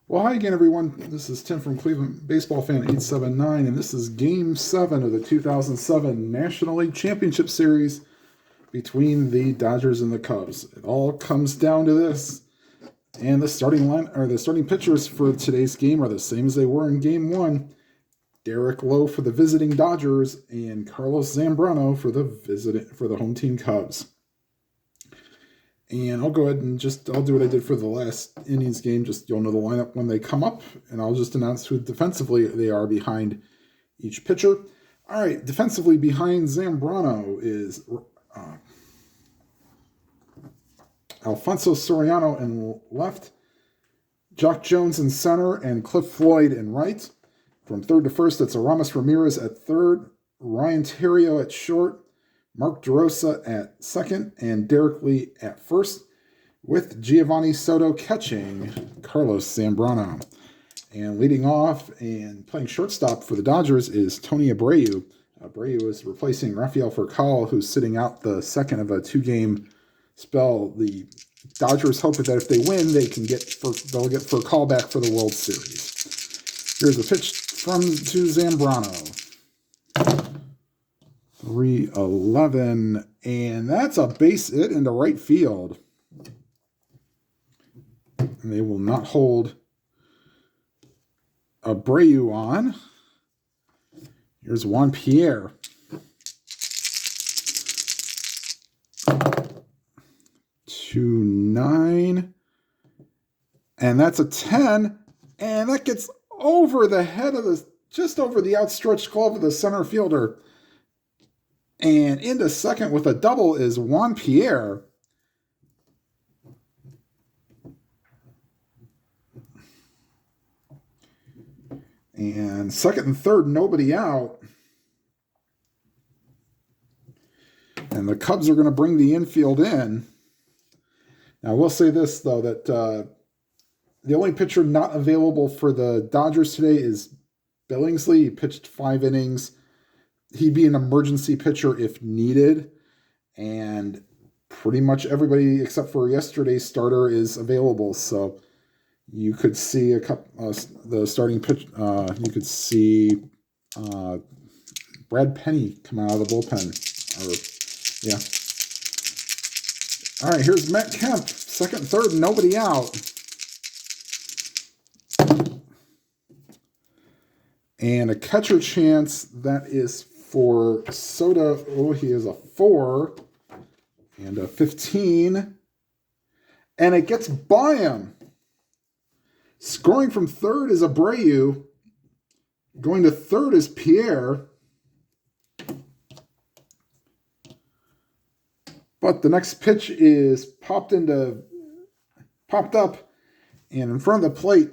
Well, hi again, everyone. This is Tim from Cleveland Baseball Fan 879, and this is Game 7 of the 2007 National League Championship Series between the Dodgers and the Cubs. It all comes down to this, and the starting pitchers for today's game are the same as they were in Game 1. Lowe for the visiting Dodgers and Carlos Zambrano for the home team Cubs. And I'll go ahead and I'll do what I did for the last innings game. You'll know the lineup when they come up, and I'll just announce who defensively they are behind each pitcher. All right, defensively behind Zambrano is Alfonso Soriano in left, Jock Jones in center, and Cliff Floyd in right. From third to first, it's Aramis Ramirez at third, Ryan Theriot at short, Mark DeRosa at second, and Derek Lee at first, with Giovanni Soto catching Carlos Zambrano. And leading off and playing shortstop for the Dodgers is Tony Abreu. Abreu is replacing Rafael Furcal, who's sitting out the second of a two-game spell. The Dodgers hope that if they win, they'll get Furcal back for the World Series. Here's a pitch to Zambrano. 3-11, and that's a base hit into right field. And they will not hold Abreu on. Here's Juan Pierre. 2-9, and that's a 10, and that gets over the head of just over the outstretched glove of the center fielder. And into second with a double is Juan Pierre. And second and third, nobody out. And the Cubs are going to bring the infield in. Now, I will say this, though, that the only pitcher not available for the Dodgers today is Billingsley. He pitched 5 innings. He'd be an emergency pitcher if needed, and pretty much everybody except for yesterday's starter is available. So you could see the starting pitch. You could see Brad Penny come out of the bullpen. All right, here's Matt Kemp, second, third, nobody out. And a catcher chance that is for Soto. Oh, he is a 4 and a 15. And it gets by him. Scoring from third is Abreu. Going to third is Pierre. But the next pitch is popped up, and in front of the plate,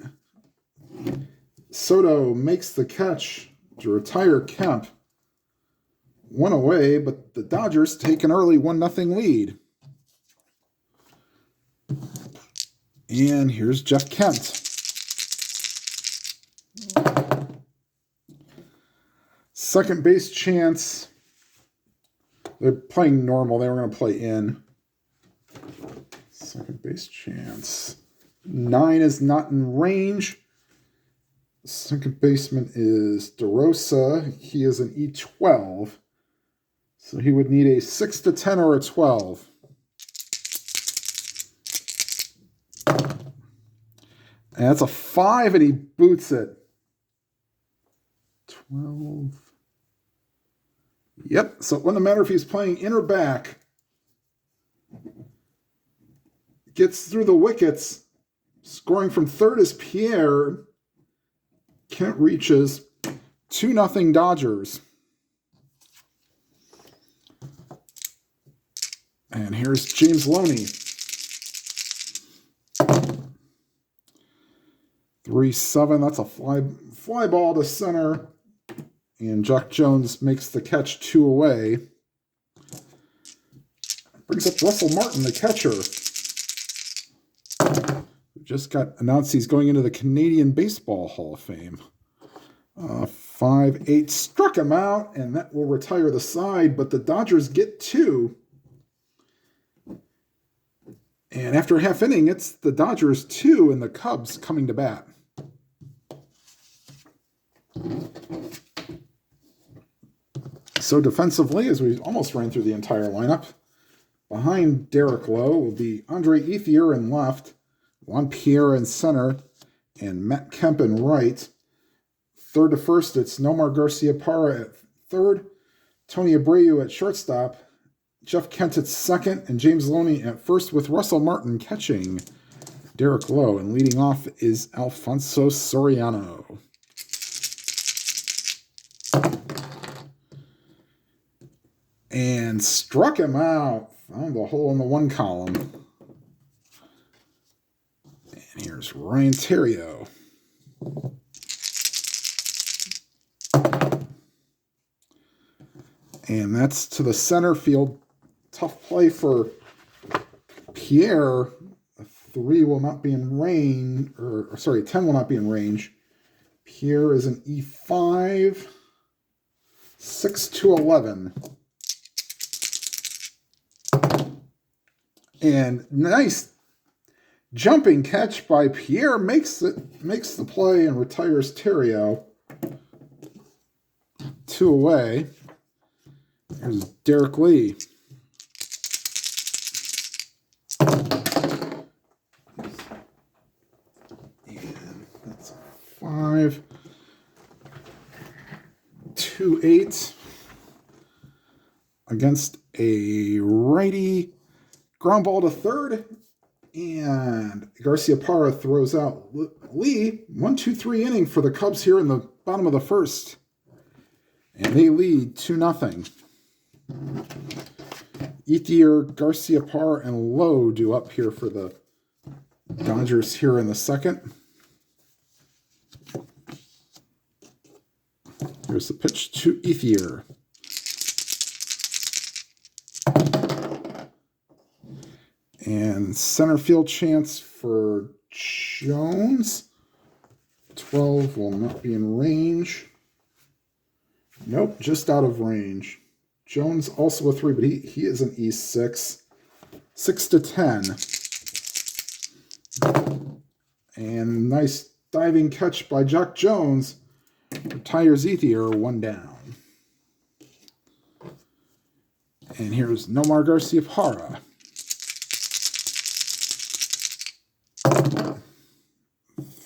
Soto makes the catch to retire Kemp. 1 away, but the Dodgers take an early 1-0 lead. And here's Jeff Kent. Second base chance. They're playing normal. They were going to play in. Second base chance. 9 is not in range. Second baseman is DeRosa. He is an E12. So he would need a 6-10 or a 12. And that's a 5, and he boots it. 12. Yep, so it wouldn't matter if he's playing in or back. Gets through the wickets. Scoring from third is Pierre. Kent reaches 2-0 Dodgers. And here's James Loney. 3-7, that's a fly ball to center. And Jock Jones makes the catch 2 away. Brings up Russell Martin, the catcher. Just got announced he's going into the Canadian Baseball Hall of Fame. 5-8 struck him out, and that will retire the side, but the Dodgers get 2. And after a half inning, it's the Dodgers 2 and the Cubs coming to bat. So defensively, as we almost ran through the entire lineup, behind Derek Lowe will be Andre Ethier in left, Juan Pierre in center, and Matt Kemp in right. Third to first, it's Nomar Garcia-Parra at third, Tony Abreu at shortstop, Jeff Kent at second, and James Loney at first, with Russell Martin catching Derek Lowe. And leading off is Alfonso Soriano. And struck him out. Found the hole in the one column. And here's Ryan Theriot. And that's to the center field. Tough play for Pierre. A 3 will not be in range. Or sorry, 10 will not be in range. Pierre is an E5. 6-11. And nice jumping catch by Pierre makes the play and retires Theriot. 2 away. Here's Derek Lee. And that's a 5. 2-8 against a righty. Ground ball to third, and Garcia-Parra throws out Lee. 1-2-3 inning for the Cubs here in the bottom of the first. And they lead 2-0. Ethier, Garcia-Parra, and Lowe do up here for the Dodgers here in the second. Here's the pitch to Ethier. And center field chance for Jones. 12 will not be in range. Nope, just out of range. Jones also a 3, but he is an E6. 6-10. And nice diving catch by Jack Jones. Retires Ethier 1 down. And here's Nomar Garcia-Parra.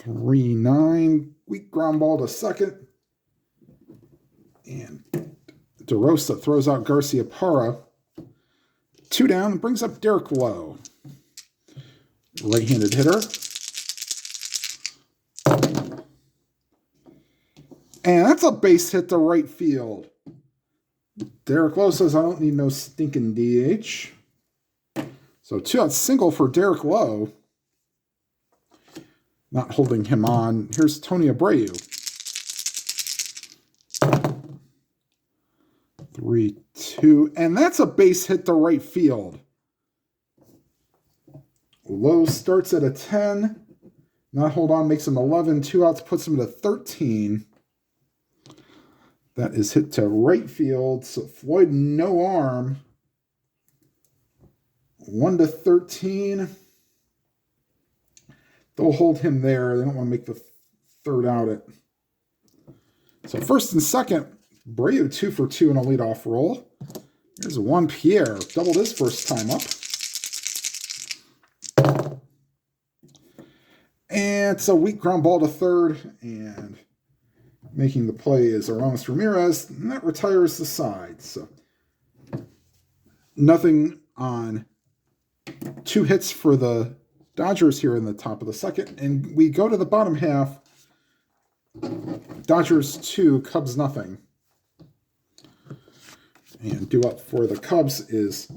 3-9. Weak ground ball to second. And DeRosa throws out Garcia-Parra. 2 down and brings up Derek Lowe. Right-handed hitter. And that's a base hit to right field. Derek Lowe says, I don't need no stinking DH. So 2-out single for Derek Lowe. Not holding him on. Here's Tony Abreu. 3-2. And that's a base hit to right field. Lowe starts at a 10. Not hold on, makes him 11. 2 outs, puts him to 13. That is hit to right field. So Floyd, no arm. 1-13. They'll hold him there. They don't want to make the third out. So first and second, Abreu 2 for 2 in a leadoff roll. Here's Juan Pierre. Doubled his first time up. And it's a weak ground ball to third. And making the play is Aramis Ramirez. And that retires the side. So nothing on 2 hits for the Dodgers here in the top of the second. And we go to the bottom half. Dodgers 2, Cubs nothing. And due up for the Cubs is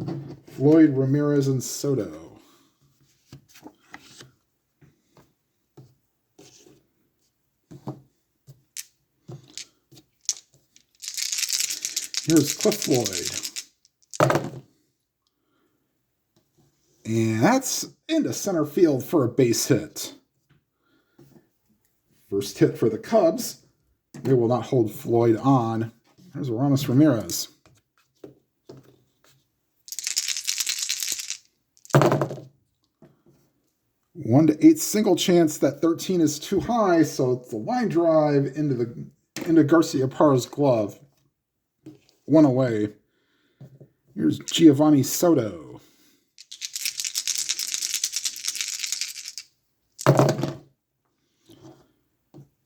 Floyd, Ramirez, and Soto. Here's Cliff Floyd. And that's into center field for a base hit. First hit for the Cubs. They will not hold Floyd on. There's Aramis Ramirez. One to 8 single chance. That 13 is too high, so it's a line drive into into Garciaparra's glove. One away. Here's Giovanni Soto.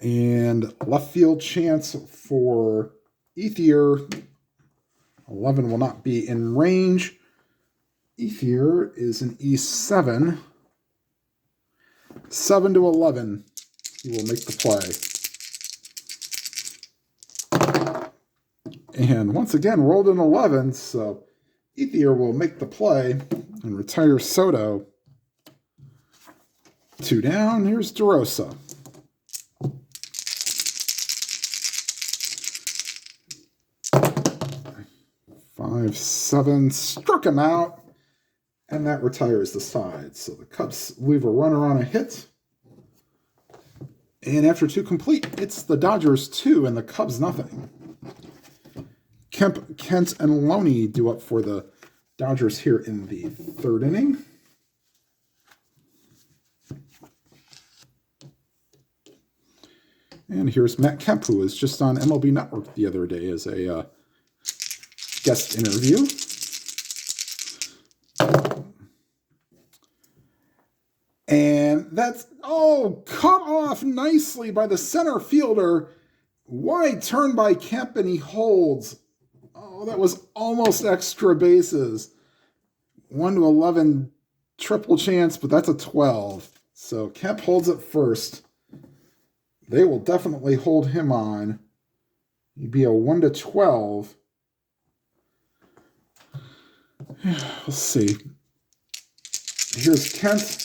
And left field chance for Ethier. 11 will not be in range. Ethier is an E7. 7 to 11. He will make the play. And once again, rolled an 11, so Ethier will make the play and retire Soto. 2 down. Here's DeRosa. 5-7, struck him out, and that retires the side. So the Cubs leave a runner on a hit. And after 2 complete, it's the Dodgers 2 and the Cubs nothing. Kemp, Kent, and Lowe do up for the Dodgers here in the 3rd inning. And here's Matt Kemp, who was just on MLB Network the other day as a guest interview. And that's, cut off nicely by the center fielder. Wide turn by Kemp, and he holds. Oh, that was almost extra bases. 1 to 11 triple chance, but that's a 12. So Kemp holds it first. They will definitely hold him on. He'd be a 1 to 12. Let's see. Here's Kent.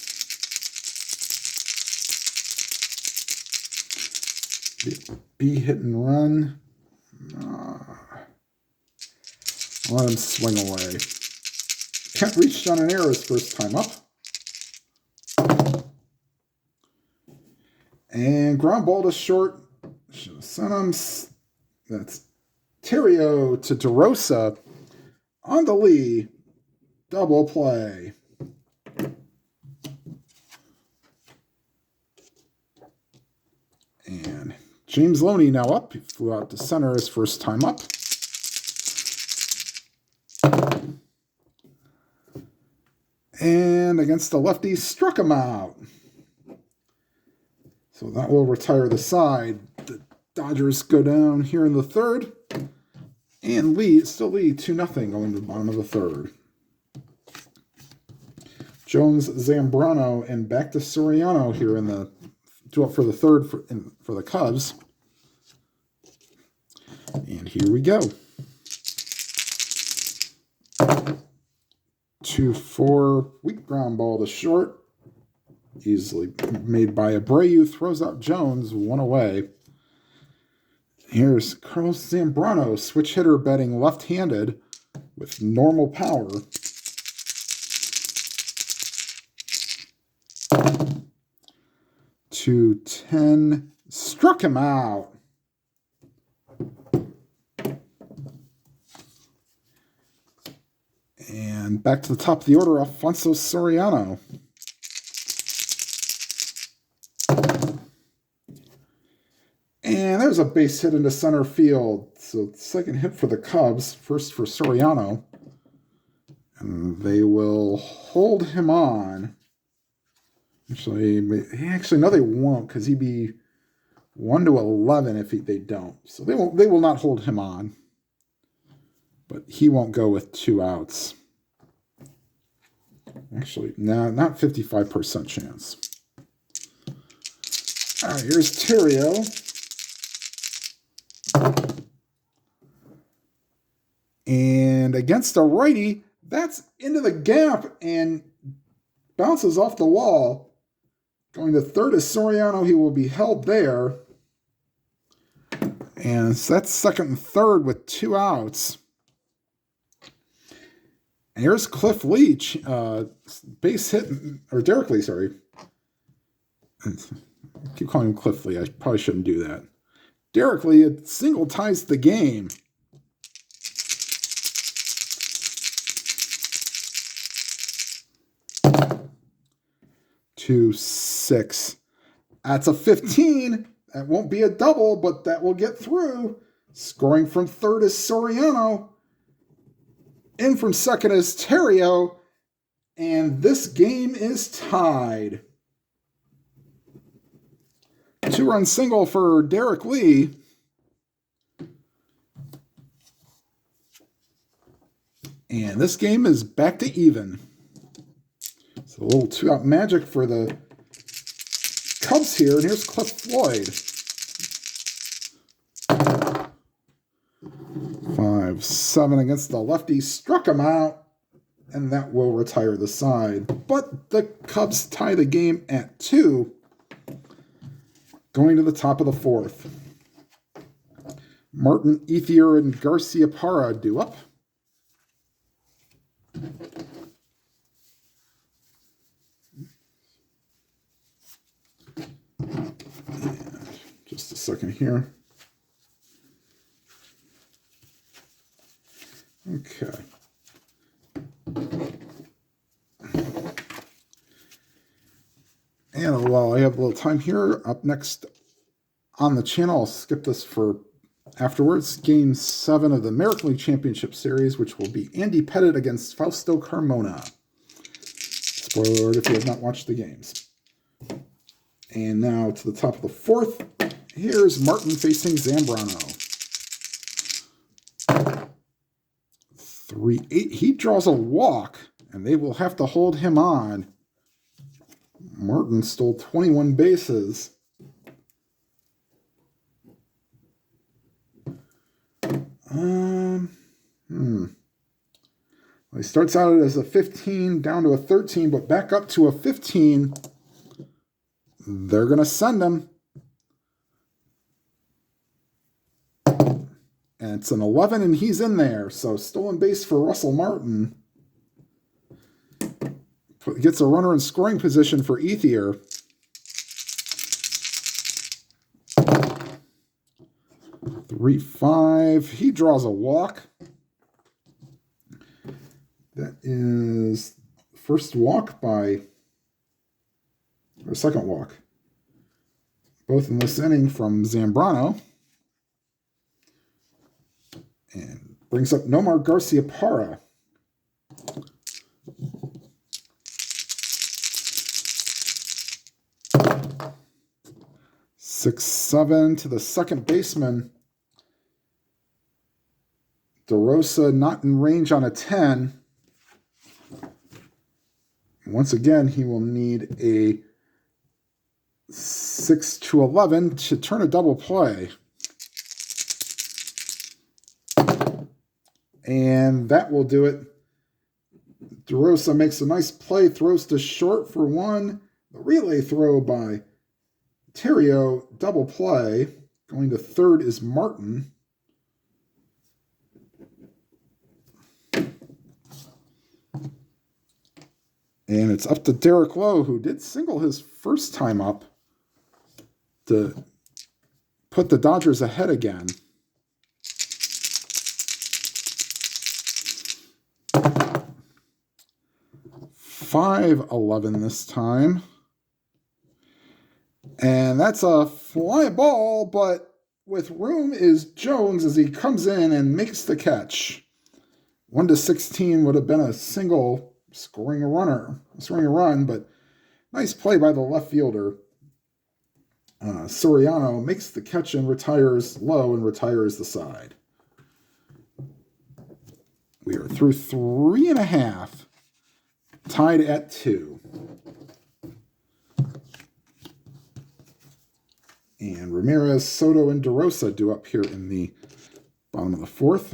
B hit and run. Let him swing away. Kent reached on an error his first time up. And ground ball to short. Should have sent him. That's Terrio to DeRosa. On the Lee. Double play. And James Lowe now up. He flew out to center his first time up. And against the lefty, struck him out. So that will retire the side. The Dodgers go down here in the 3rd. And still lead 2-0 going to the bottom of the 3rd. Jones, Zambrano, and back to Soriano here in the up for the 3rd for the Cubs. And here we go. 2-4, weak ground ball to short. Easily made by Abreu, throws out Jones, 1 away. Here's Carlos Zambrano, switch hitter batting left-handed with normal power. To 10, struck him out. And back to the top of the order, Alfonso Soriano. And there's a base hit into center field. So second hit for the Cubs, first for Soriano. And they will hold him on. Actually, no, they won't, because he'd be 1 to 11 if they don't. So they will not hold him on. But he won't go with 2 outs. Actually, no, not 55% chance. All right, here's Terrio. And against a righty, that's into the gap and bounces off the wall. Going to 3rd is Soriano. He will be held there. And so that's 2nd and 3rd with 2 outs. And here's Cliff Leach, base hit, or Derek Lee, sorry. I keep calling him Cliff Lee. I probably shouldn't do that. Derek Lee, a single ties the game. To 6. That's a 15. That won't be a double, but that will get through. Scoring from third is Soriano. In from second is Terrio. And this game is tied. 2-run single for Derek Lee. And this game is back to even. It's a little 2-out magic for the Cubs here. And here's Cliff Floyd. 5-7 against the lefty. Struck him out. And that will retire the side. But the Cubs tie the game at 2. Going to the top of the 4th. Martin, Ethier, and Garcia Parra due up. Just a second here. Okay. And while I have a little time here, up next on the channel, I'll skip this for afterwards. Game 7 of the American League Championship Series, which will be Andy Pettitte against Fausto Carmona. Spoiler alert if you have not watched the games. And now to the top of the 4th. Here's Martin facing Zambrano. 3-8. He draws a walk, and they will have to hold him on. Martin stole 21 bases. Well, he starts out as a 15, down to a 13, but back up to a 15. They're going to send him. And it's an 11, and he's in there. So stolen base for Russell Martin. Gets a runner in scoring position for Ethier. Three, 5. He draws a walk. That is first walk or second walk. Both in this inning from Zambrano. And brings up Nomar Garcia Parra. Six, 7 to the second baseman. DeRosa not in range on a 10. Once again, he will need a 6 to 11 to turn a double play. And that will do it. DeRosa makes a nice play, throws to short for 1. The relay throw by Terrio, double play. Going to third is Martin. And it's up to Derek Lowe, who did single his first time up, to put the Dodgers ahead again. .511 this time. And that's a fly ball, but with room is Jones as he comes in and makes the catch. 1-16 would have been a single scoring a run, but nice play by the left fielder. Soriano makes the catch and retires Lowe and retires the side. We are through 3.5. Tied at 2. And Ramirez, Soto, and DeRosa due up here in the bottom of the 4th.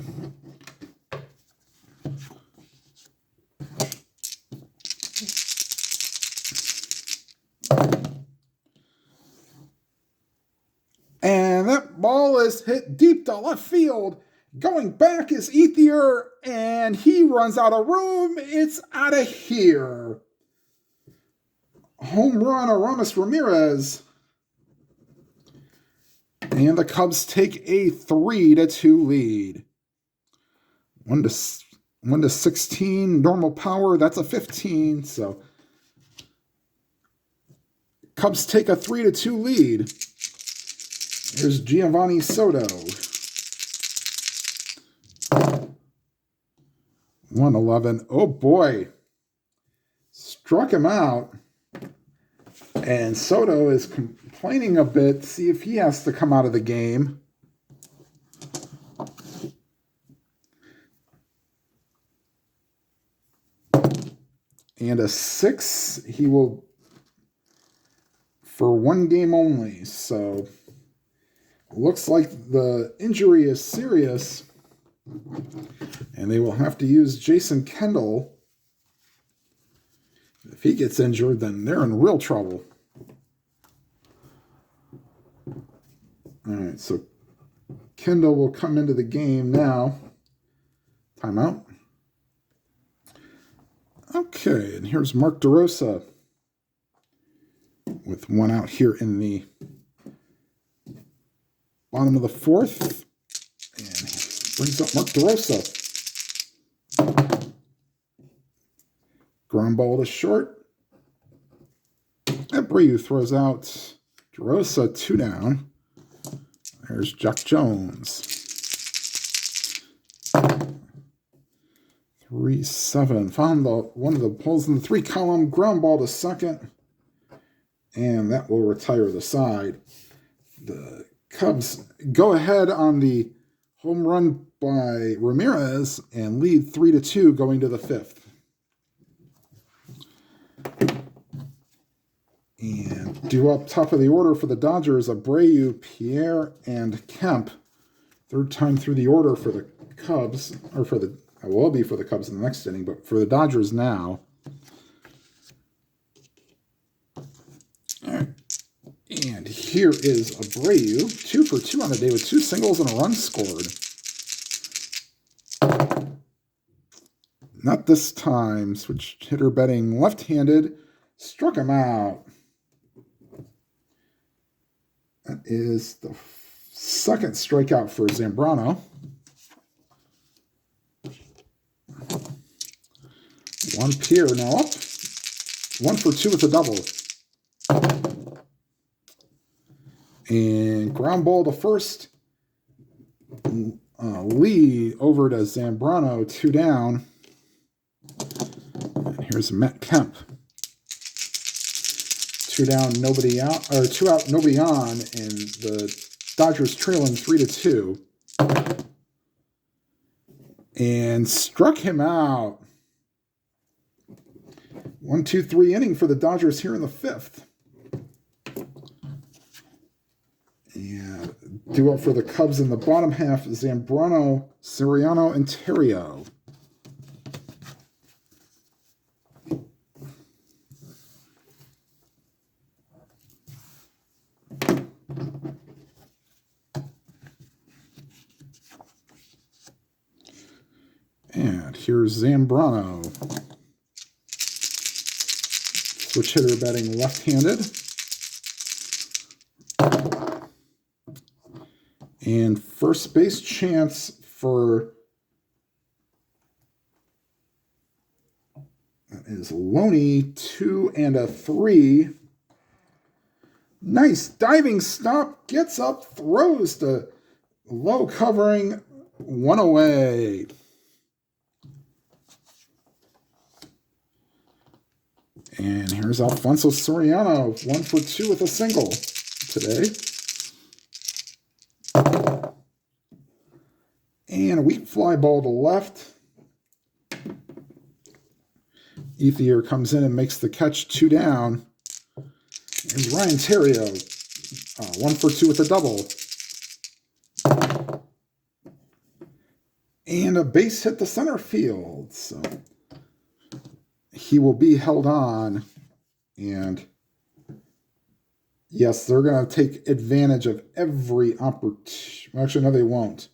And that ball is hit deep to left field. Going back is Ethier, and he runs out of room. It's out of here. Home run, Aramis Ramirez. And the Cubs take a 3-2 lead. 1-16, normal power, that's a 15. So Cubs take a 3-2 lead. Here's Giovanni Soto. 111. Oh boy. Struck him out. And Soto is complaining a bit. See if he has to come out of the game. And a 6. He will for one game only. So looks like the injury is serious. And they will have to use Jason Kendall. If he gets injured, then they're in real trouble. All right, so Kendall will come into the game now. Timeout. Okay, and here's Mark DeRosa with one out here in the bottom of the 4th. And brings up Mark DeRosa. Ground ball to short. Abreu throws out DeRosa, 2 down. There's Jack Jones. 3-7. Found one of the pulls in the 3 column. Ground ball to second. And that will retire the side. The Cubs go ahead on the home run by Ramirez and lead 3-2 going to the 5th. And due up top of the order for the Dodgers, Abreu, Pierre, and Kemp. 3rd time through the order for the Cubs, or for the, it will be for the Cubs in the next inning, but for the Dodgers now. All right. And here is Abreu, 2 for 2 on the day with 2 singles and a run scored. Not this time. Switch hitter betting left-handed. Struck him out. That is the 2nd strikeout for Zambrano. 1 Pierre now up. 1 for 2 with a double. And ground ball to first. Lee over to Zambrano, 2 down. And here's Matt Kemp. 2 down, nobody out, or 2 out, nobody on, and the Dodgers trailing 3-2. And struck him out. 1-2-3 inning for the Dodgers here in the 5th. And due up for the Cubs in the bottom half, Zambrano, Soriano, and Terrio. And here's Zambrano. Switch hitter batting left-handed. And first base chance for, that is Lowe, 2 and a 3. Nice diving stop, gets up, throws to Lowe covering, 1 away. And here's Alfonso Soriano, 1 for 2 with a single today. And a weak fly ball to left. Ethier comes in and makes the catch, 2 down. Here's Ryan Terrio, 1 for 2 with a double. And a base hit to center field. So he will be held on. And yes, they're going to take advantage of every opportunity. Actually, no, they won't.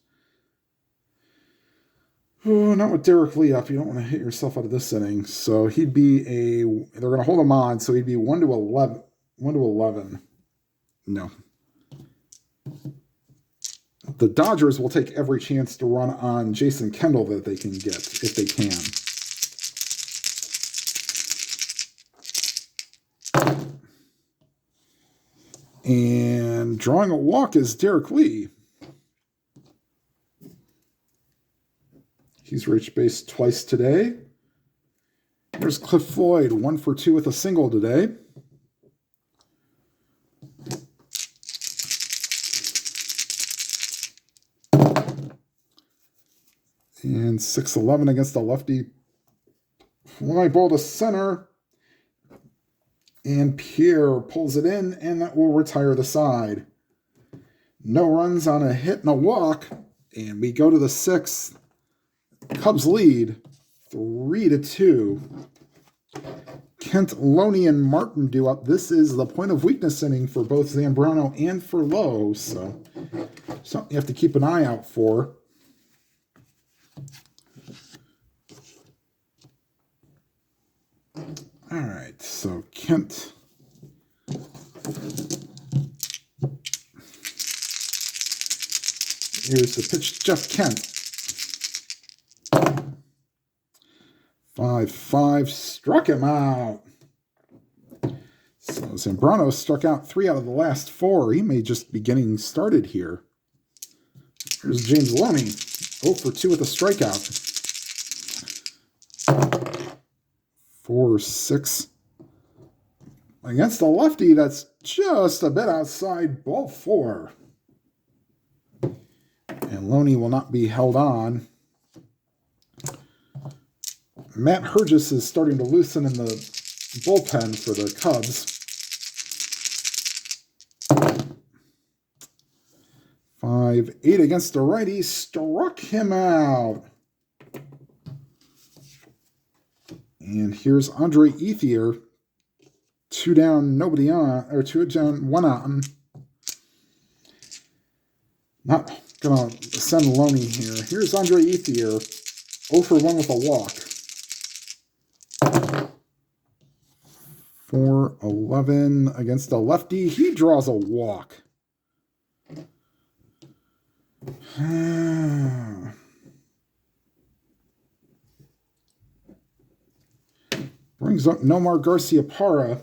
Oh, not with Derek Lee up. You don't want to hit yourself out of this inning. So he'd be they're going to hold him on. So he'd be 1-11. 1-11. No. The Dodgers will take every chance to run on Jason Kendall that they can get, if they can. And drawing a walk is Derek Lee. He's reached base twice today. There's Cliff Floyd, 1 for 2 with a single today. And 6-11 against the lefty. Fly ball to center. And Pierre pulls it in, and that will retire the side. No runs on a hit and a walk. And we go to the 6th. Cubs lead 3-2. Kent, Loney, and Martin do up. This is the point of weakness inning for both Zambrano and for Lowe, so something you have to keep an eye out for. All right, so Kent. Here's the pitch, Jeff Kent. 5-5, struck him out. So Zambrano struck out 3 out of the last 4. He may just be getting started here. Here's James Loney, 0 for 2 with a strikeout. 4-6. Against the lefty, that's just a bit outside, ball 4. And Loney will not be held on. Matt Hergis is starting to loosen in the bullpen for the Cubs. 5-8 against the righty, struck him out. And here's Andre Ethier. 2 down, nobody on, or 2 down, 1 on. Not gonna send Loney here. Here's Andre Ethier, 0 for 1 with a walk. 4-11 against a lefty. He draws a walk. Brings up Nomar Garciaparra.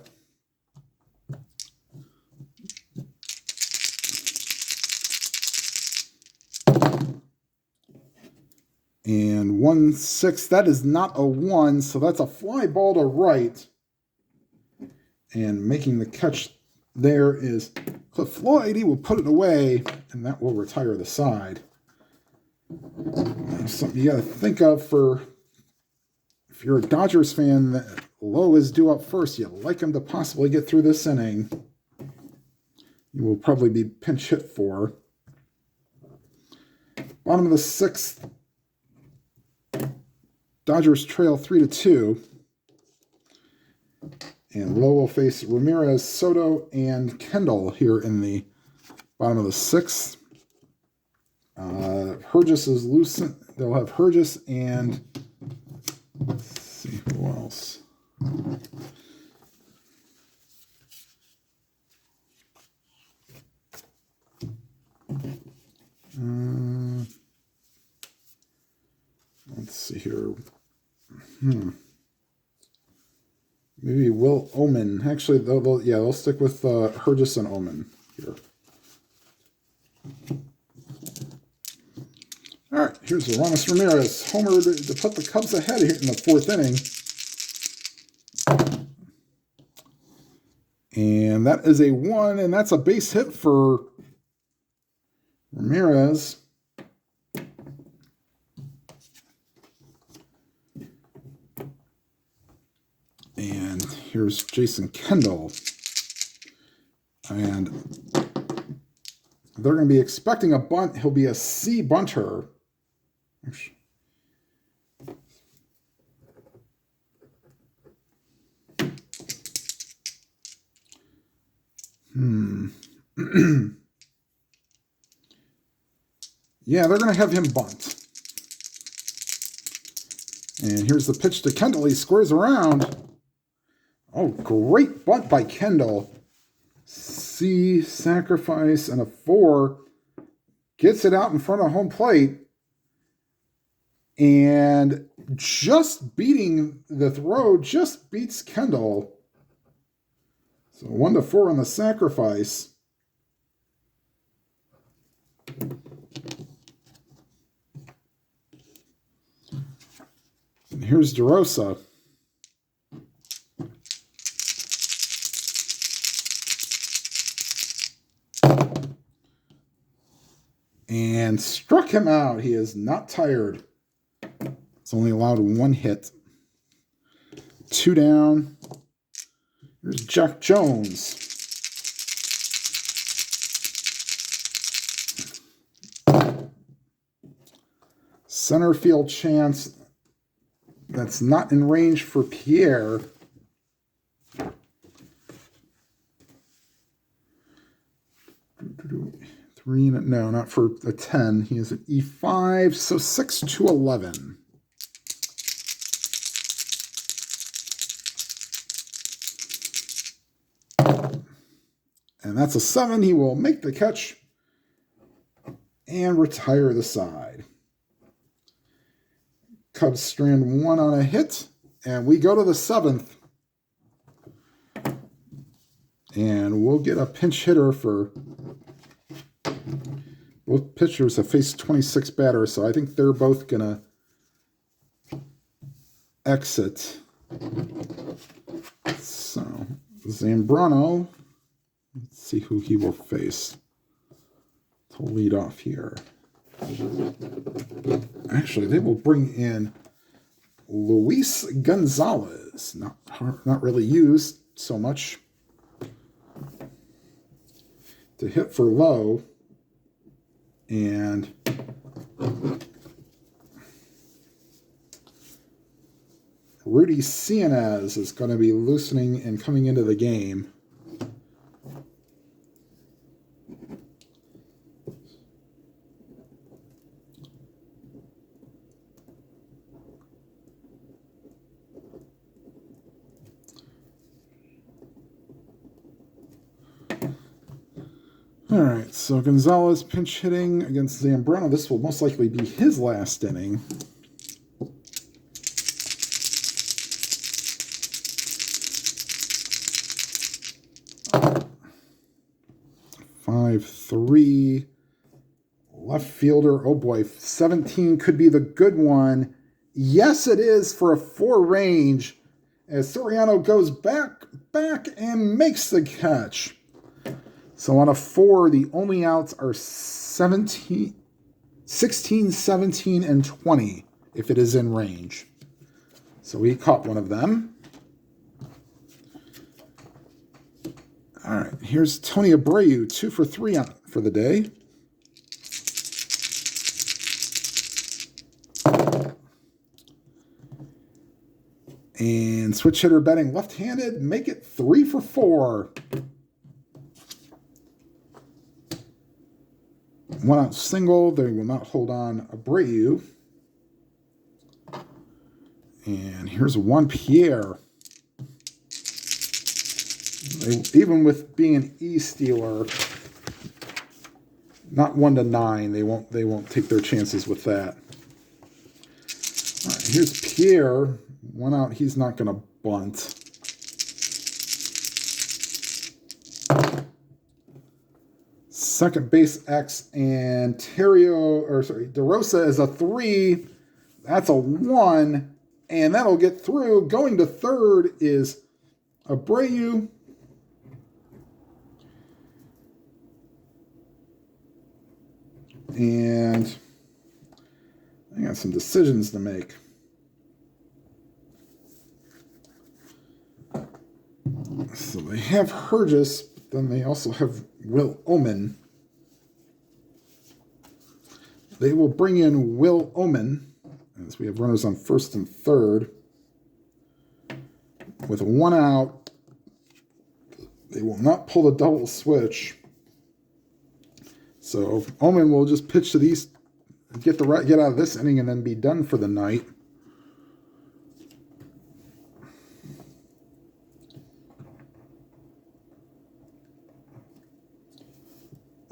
And 1-6. That is not a 1, so that's a fly ball to right. And making the catch there is Cliff Floyd. He will put it away, and that will retire the side. Something you got to think of for if you're a Dodgers fan, that Lowe is due up first. You'd like him to possibly get through this inning. You will probably be pinch hit for. Bottom of the 6th. Dodgers trail 3-2. And Lowe will face Ramirez, Soto, and Kendall here in the bottom of the 6th. Hergis is loosened. They'll have Hergis and let's see who else. Let's see here. Maybe Will Omen. Actually, they'll stick with Hergis and Omen here. All right, here's Aramis Ramirez, homer to put the Cubs ahead here in the 4th inning. And that is a 1, and that's a base hit for Ramirez. And here's Jason Kendall. And they're going to be expecting a bunt. He'll be a C bunter. Yeah, they're going to have him bunt. And here's the pitch to Kendall. He squares around. Oh, great bunt by Kendall. C, sacrifice, and a 4. Gets it out in front of home plate. And just beating the throw, just beats Kendall. So 1-4 on the sacrifice. And here's DeRosa. And struck him out. He is not tired. It's only allowed one hit. 2 down. Here's Jack Jones. Center field chance. That's not in range for Pierre. No, not for a 10. He is an E5, so 6 to 11. And that's a 7. He will make the catch and retire the side. Cubs strand 1 on a hit, and we go to the 7th. And we'll get a pinch hitter for... Both pitchers have faced 26 batters, so I think they're both going to exit. So, Zambrano, let's see who he will face to lead off here. Actually, they will bring in Luis Gonzalez. Not really used so much to hit for Lowe. And Rudy Cianez is going to be loosening and coming into the game. All right, so Gonzalez pinch hitting against Zambrano. This will most likely be his last inning. Five-three. Left fielder. Oh boy, 17 could be the good one. Yes, it is for a 4 range as Soriano goes back and makes the catch. So on a 4, the only outs are 16, 17, and 20 if it is in range. So he caught one of them. All right, here's Tony Abreu, 2 for 3 for the day. And switch hitter betting left-handed, make it 3 for 4. 1 out single. They will not hold on Abreu. And here's one Pierre. Even with being an E stealer, not 1 to 9, they won't take their chances with that. All right, here's Pierre. 1 out. He's not going to bunt. Second base X and DeRosa is a 3. That's a 1. And that'll get through. Going to third is Abreu. And I got some decisions to make. So they have Hergis, but then they also have Will Omen. They will bring in Will Omen, as we have runners on first and third. With 1 out, they will not pull the double switch. So Omen will just pitch to these, get out of this inning, and then be done for the night.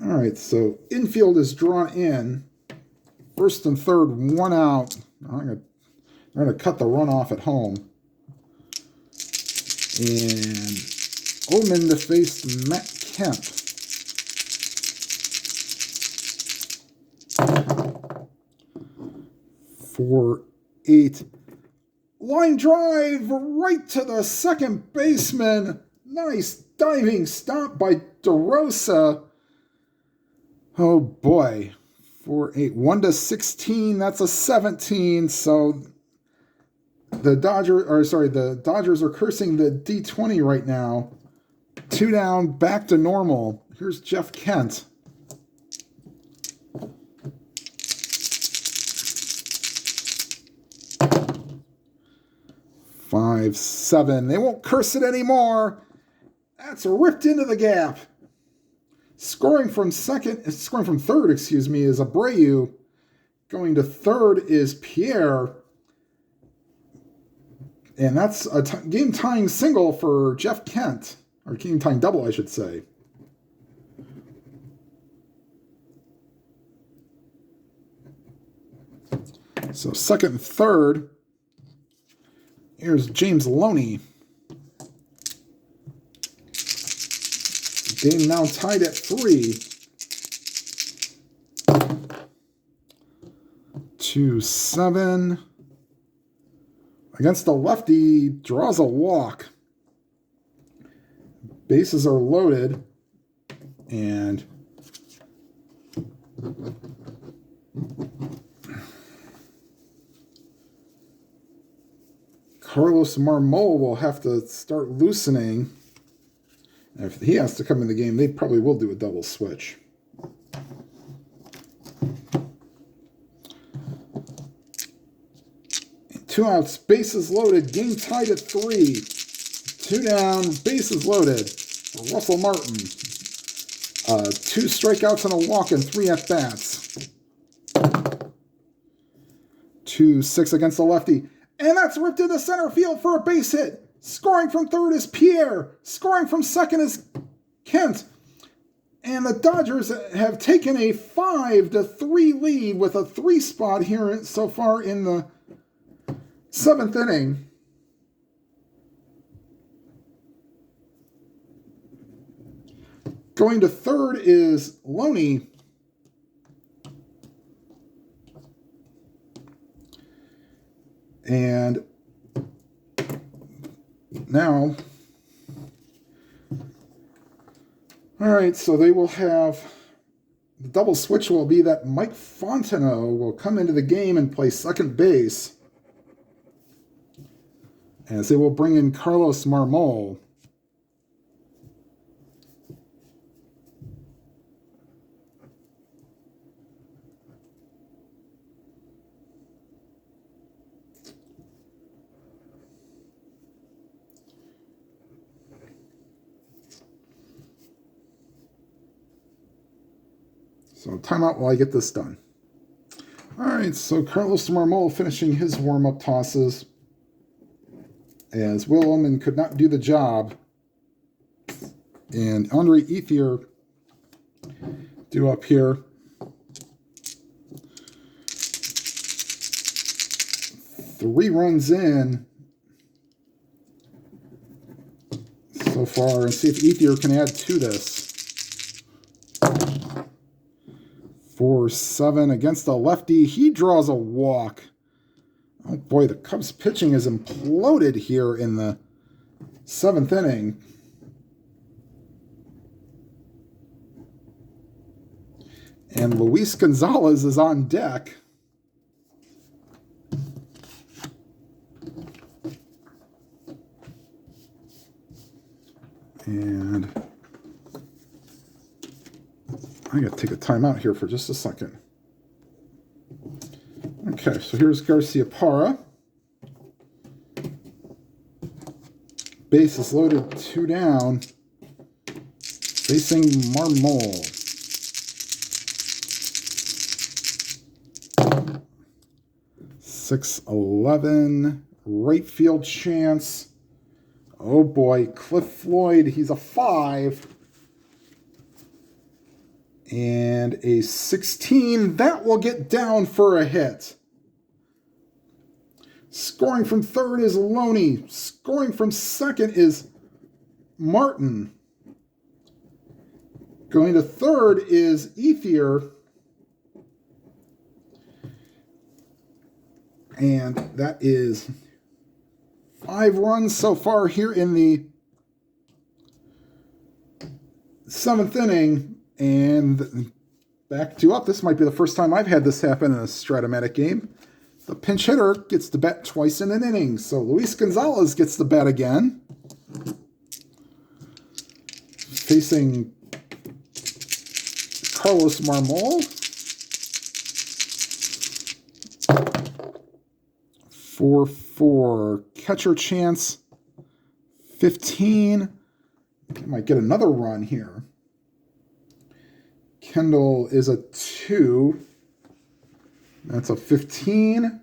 All right, so infield is drawn in. First and third, 1 out. I'm going to cut the runoff at home. And Omen to face Matt Kemp. For 8. Line drive right to the second baseman. Nice diving stop by DeRosa. Oh boy. 4-8. 1-16. That's a 17. So the Dodgers are cursing the D20 right now. 2 down, back to normal. Here's Jeff Kent. Five, 7. They won't curse it anymore. That's ripped into the gap. Scoring from third, is Abreu. Going to third is Pierre. And that's a game-tying single for Jeff Kent. Or game-tying double, I should say. So second and third. Here's James Lowe. Game now tied at 3. 2-7. Against the lefty, draws a walk. Bases are loaded. And Carlos Zambrano will have to start loosening. And if he has to come in the game, they probably will do a double switch. And 2 outs, bases loaded, game tied at 3. 2 down, bases loaded for Russell Martin. 2 strikeouts and a walk and 3 at-bats. 2-6 against the lefty. And that's ripped into center field for a base hit. Scoring from third is Pierre. Scoring from second is Kent. And the Dodgers have taken a 5-3 lead with a 3 spot here so far in the 7th inning. Going to third is Lowe. And now, all right, so they will have, the double switch will be that Mike Fontenot will come into the game and play second base, as they will bring in Carlos Zambrano. So timeout while I get this done. All right, so Carlos Zambrano finishing his warm-up tosses, as Will Ullman could not do the job. And Andre Ethier due up here. Three runs in so far, and see if Ethier can add to this. 4-7 against the lefty. He draws a walk. Oh boy, the Cubs pitching has imploded here in the 7th inning. And Luis Gonzalez is on deck. And I got to take a timeout here for just a second. Okay, so here's Garciaparra. Base is loaded, 2 down. Facing Marmol. 6-11. Right field chance. Oh boy, Cliff Floyd, he's a 5. And a 16, that will get down for a hit. Scoring from third is Lowe. Scoring from second is Martin. Going to third is Ethier. And that is 5 runs so far here in the 7th inning. And back 2 up. This might be the first time I've had this happen in a Stratomatic game. The pinch hitter gets to bat twice in an inning. So Luis Gonzalez gets the bat again. Facing Carlos Marmol. 4-4. Catcher chance. 15. Might get another run here. Kendall is a 2. That's a 15.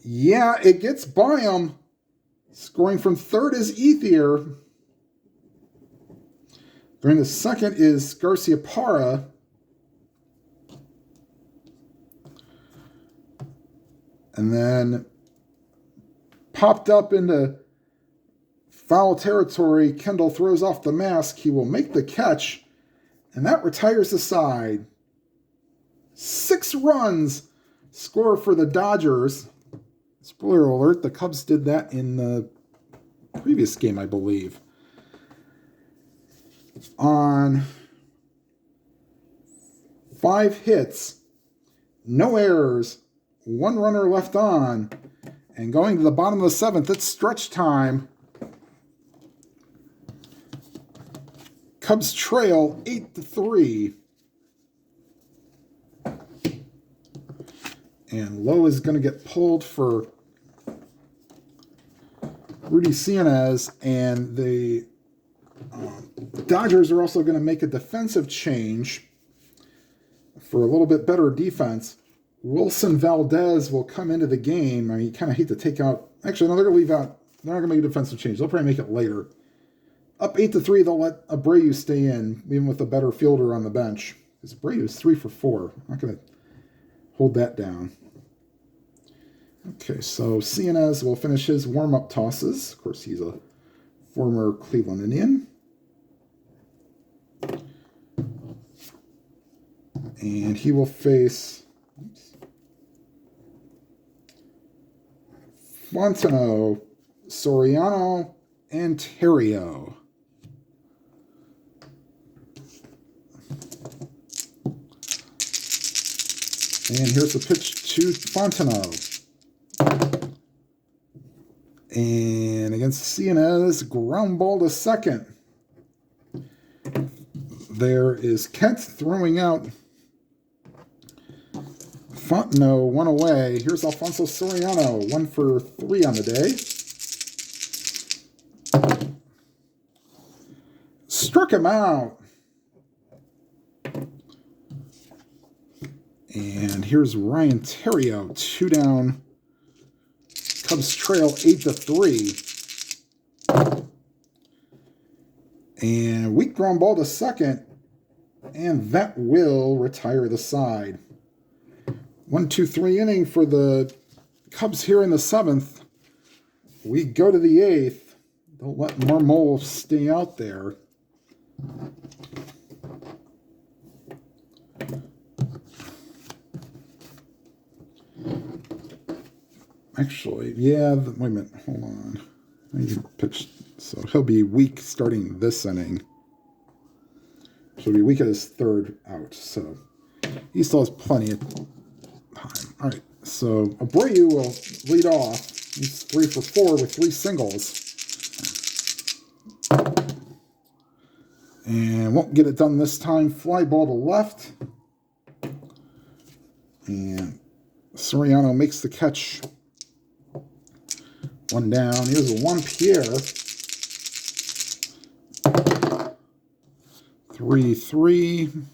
Yeah, it gets by him. Scoring from third is Ethier. Going to second is Garcia Parra. And then popped up into foul territory. Kendall throws off the mask. He will make the catch. And that retires the side. 6 runs score for the Dodgers. Spoiler alert, the Cubs did that in the previous game, I believe. On 5 hits, no errors, 1 runner left on, and going to the bottom of the 7th, it's stretch time. Cubs trail 8-3. And Lowe is going to get pulled for Rudy Cianez, and the Dodgers are also going to make a defensive change for a little bit better defense. Wilson Valdez will come into the game. I mean, you kind of hate to take out... Actually, no, they're going to leave out... They're not going to make a defensive change. They'll probably make it later. Up 8-3, they'll let Abreu stay in, even with a better fielder on the bench. Because Abreu is 3 for 4. I'm not going to hold that down. Okay, so Cianez will finish his warm-up tosses. Of course, he's a former Cleveland Indian. And he will face Fontenot, Soriano, and Terrio. And here's the pitch to Fontenot. And against Cianez, ground ball to second. There is Kent throwing out Fontenot, 1 away. Here's Alfonso Soriano, 1 for 3 on the day. Struck him out. And here's Ryan Terrio, 2 down. Cubs trail 8-3. And weak ground ball to second. And that will retire the side. 1-2-3 inning for the Cubs here in the 7th. We go to the 8th. They'll let Marmol stay out there. Actually, yeah, wait a minute, hold on. He pitched, so he'll be weak starting this inning. So he'll be weak at his 3rd out, so he still has plenty of time. All right, so Abreu will lead off. He's 3 for 4 with 3 singles. And won't get it done this time. Fly ball to left. And Soriano makes the catch. 1 down. Here's a 1 Pierre. 3-3.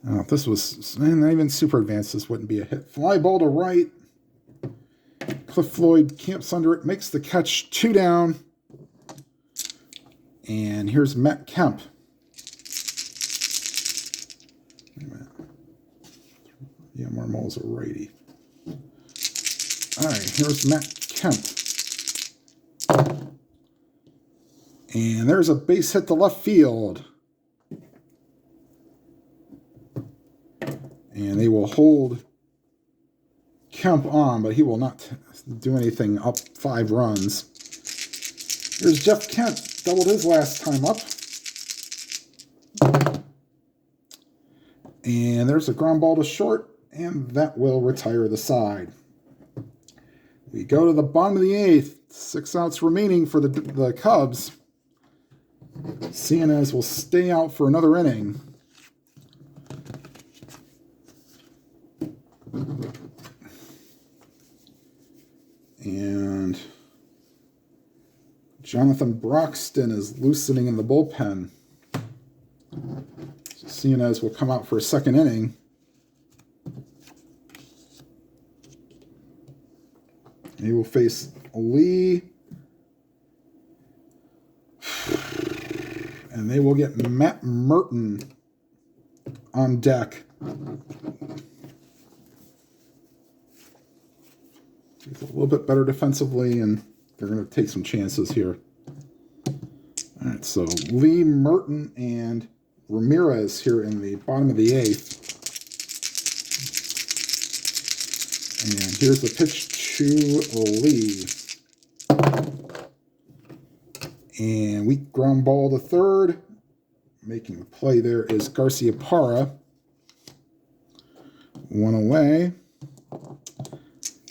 Oh, if this was not even super advanced, this wouldn't be a hit. Fly ball to right. Cliff Floyd camps under it, makes the catch. 2 down. And here's Matt Kemp. Wait a minute. Yeah, Marmol's a righty. All right, here's Matt Kemp. And there's a base hit to left field. And they will hold Kemp on, but he will not do anything up 5 runs. Here's Jeff Kent, doubled his last time up. And there's a ground ball to short, and that will retire the side. We go to the bottom of the 8th. 6 outs remaining for the Cubs. Cianez will stay out for another inning. And Jonathan Broxton is loosening in the bullpen. So Cianez will come out for a second inning. He will face Lee. And they will get Matt Merton on deck. He's a little bit better defensively, and they're going to take some chances here. All right, so Lee, Merton, and Ramirez here in the bottom of the 8th. And here's the pitch to Lee. And weak ground ball to third. Making the play there is Garcia Parra. 1 away.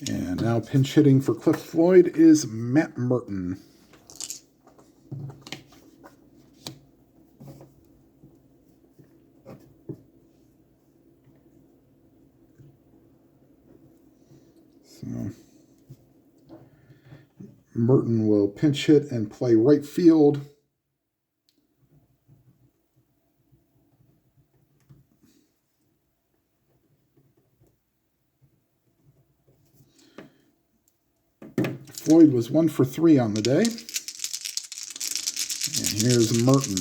And now pinch hitting for Cliff Floyd is Matt Merton. So Merton will pinch hit and play right field. Floyd was 1 for 3 on the day. And here's Merton.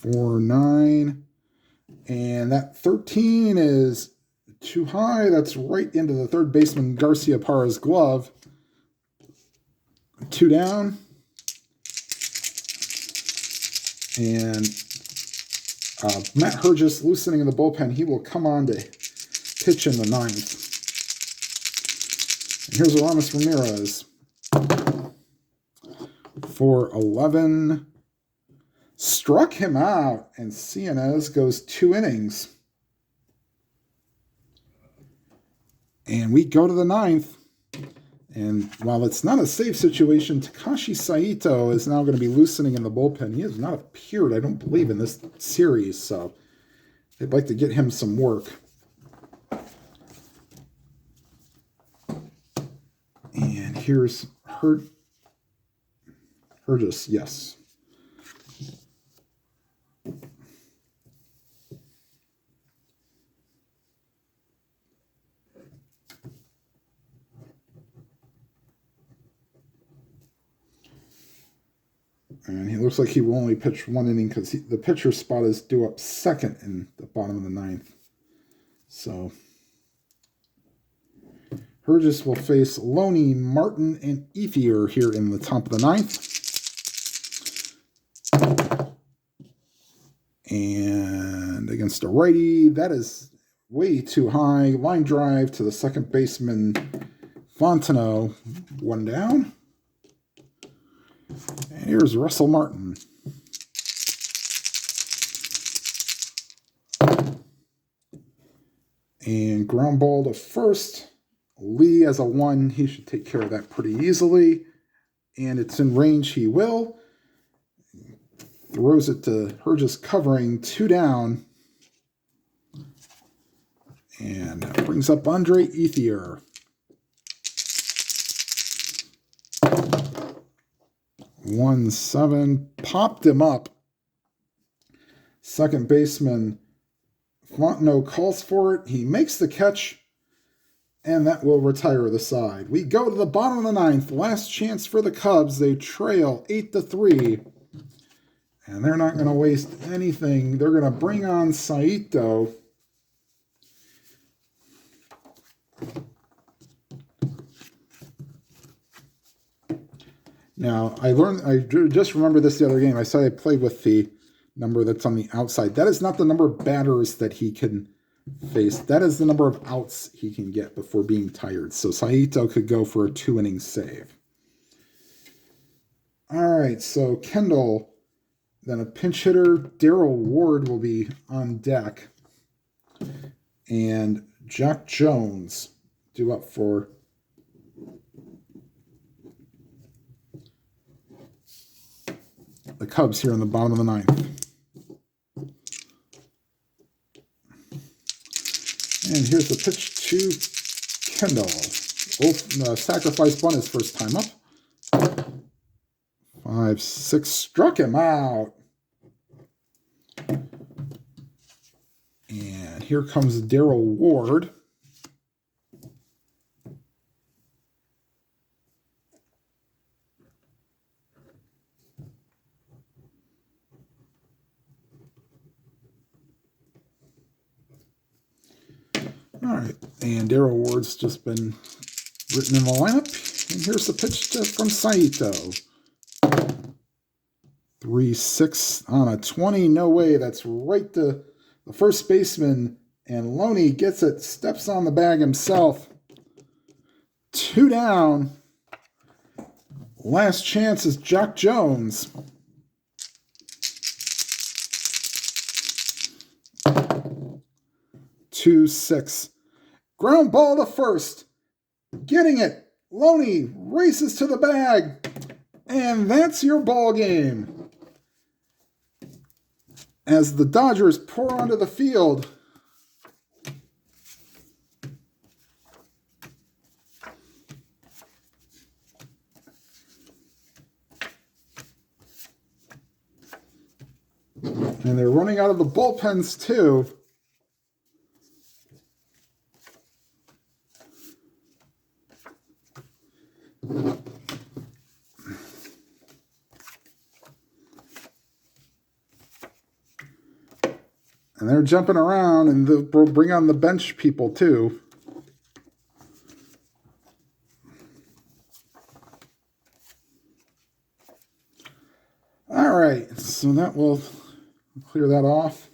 4-9. And that 13 is too high. That's right into the third baseman Garcia Parra's glove. 2 down. And Matt Hergis loosening in the bullpen. He will come on to pitch in the 9th. And here's Aramis Ramirez. 4-11. Struck him out, and Cianez goes 2 innings. And we go to the 9th. And while it's not a safe situation, Takashi Saito is now going to be loosening in the bullpen. He has not appeared, I don't believe, in this series, so they'd like to get him some work. And here's Hergis, yes. And he looks like he will only pitch 1 inning because the pitcher spot is due up second in the bottom of the 9th. So Hergis will face Loney, Martin, and Ethier here in the top of the 9th. And against a righty, that is way too high. Line drive to the second baseman, Fontenot. 1 down. And here's Russell Martin. And ground ball to first. Lee as a 1. He should take care of that pretty easily. And it's in range. He will. Throws it to Hergis covering. 2 down. And that brings up Andre Ethier. 1-7. Popped him up. Second baseman Fontenot calls for it. He makes the catch. And that will retire the side. We go to the bottom of the 9th. Last chance for the Cubs. They trail 8-3. And they're not going to waste anything. They're going to bring on Saito. Now, I just remember this the other game. I said I played with the number that's on the outside. That is not the number of batters that he can faced. That is the number of outs he can get before being tired. So Saito could go for a 2-inning save. All right, so Kendall, then a pinch hitter, Daryl Ward will be on deck. And Jack Jones due up for the Cubs here in the bottom of the ninth. And here's the pitch to Kendall. Sacrifice bunt his first time up. 5-6, struck him out. And here comes Daryl Ward. All right, and Daryl Ward's just been written in the lineup. And here's the pitch from Saito. 3-6 on a 20. No way. That's right to the first baseman. And Lowe gets it, steps on the bag himself. 2 down. Last chance is Jack Jones. Two, 6. Ground ball to first. Getting it. Lowe races to the bag. And that's your ball game. As the Dodgers pour onto the field. And they're running out of the bullpens too. And they're jumping around, and they'll bring on the bench people too. All right, so that will clear that off.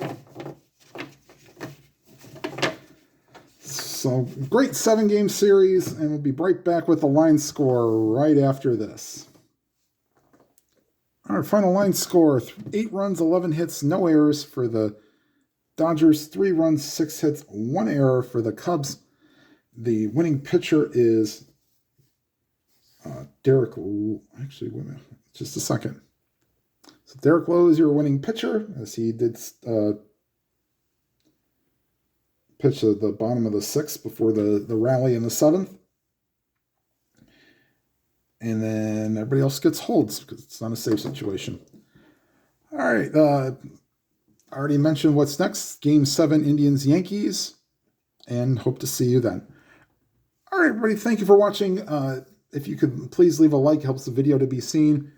So great 7-game series, and we'll be right back with the line score right after this. Our final line score, 8 runs, 11 hits, no errors for the Dodgers, 3 runs, 6 hits, 1 error for the Cubs. The winning pitcher is Derek. Actually, wait a minute, just a second. So Derek Lowe is your winning pitcher, as he did pitch at the bottom of the 6th before the rally in the 7th. And then everybody else gets holds because it's not a safe situation. All right. I already mentioned what's next. Game 7, Indians-Yankees. And hope to see you then. All right, everybody. Thank you for watching. If you could please leave a like. It helps the video to be seen.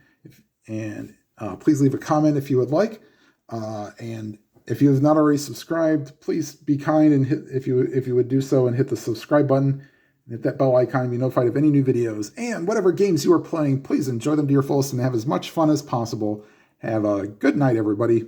Please leave a comment if you would like. And if you have not already subscribed, please be kind and hit if you would do so and hit the subscribe button. And hit that bell icon to be notified of any new videos. And whatever games you are playing, please enjoy them to your fullest and have as much fun as possible. Have a good night, everybody.